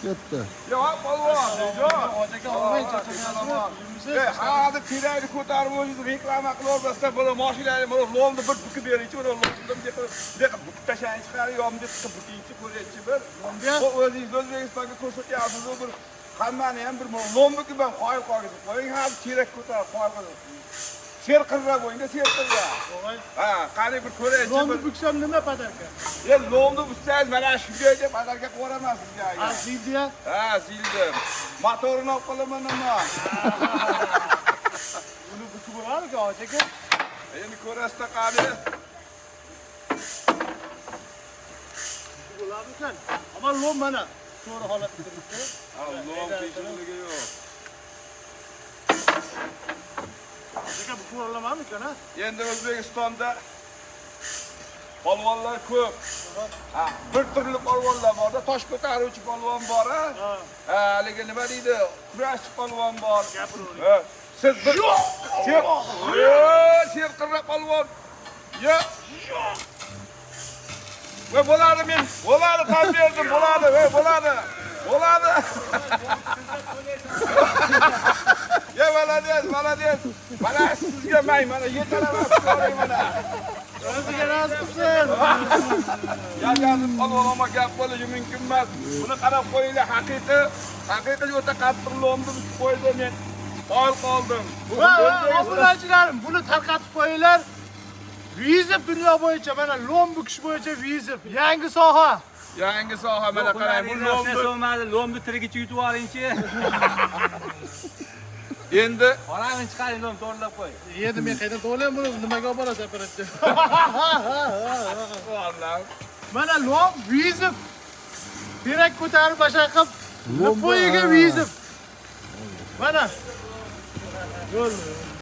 Ketdi. Yo'q, polvon. Yo'q. Aka olmay charchamayapsizmi? Hozir kerakni ko'tarib o'zingiz reklama qilyapsizlar. Buni mashinani buni lomni bir bukib beringchi, buni lomni deb bukib tashlang chiqarib, yomni chiqib bukingchi, ko'raychi bir. Bu o'zingiz O'zbekistonga ko'rsatyapsiz, bir hammani ham bir lom bukib ham qo'yib qo'ying. Qo'ying hozir kerak ko'tarib qo'ying. Serqirra bo'yinda serqirra. Ha, qani bir ko'raychi. Lomni buksam nima padarka? Lomni buksangiz mana shu joyga padarka qo'raman sizga. Zildiya? Ha, zildim. Motorini olib qolaman nima? Buni bukib bo'larmi aka? Endi ko'rasizda qani. Bo'larmikan? Ammo lom mana to'g'ri holatda turibdi. Alloh kechirligi yo'q. Aka bu ko'rilamamikan ha? Endi O'zbekistonda polvonlar ko'p. Ha, bir turli polvonlar bor-da, tosh ko'taruvchi polvon bor, ha? Ha, haligi nima deydi? Kurashchi polvon bor. Gapiravering. Ha, siz bir serqirra polvon. Yo'q. Va bo'ladi men, bo'ladi tan berdim, bo'ladi, va bo'ladi. Bo'ladi. Ya молодец, молодец. Mana sizga may, mana yetaraman so'rang mana. O'ziga rozi qilsin. Yozib polvonoma gap bo'lishi mumkin emas. Buni qarab qo'yinglar, haqiqiy o'ta qattiq lomni bukib qo'ydi men. Qo'l qoldim. Obunachilarim, buni tarqatib qo'yinglar. Vizib dunyo bo'yicha mana lom bukish bo'yicha vizib. Yangi soha. Yangi soha mana qarang, bu lomni lomni tirigicha yutib oling-chi. endi Oramini chiqaring, lom to'g'rilab qo'y. Endi men qayerdan to'g'layman buni? Nimaga olib borasiz operatsiya? Alloh. Mana lom vizib. Terak ko'tarib bashar qilib, poyiga vizib. Mana. Yo'l.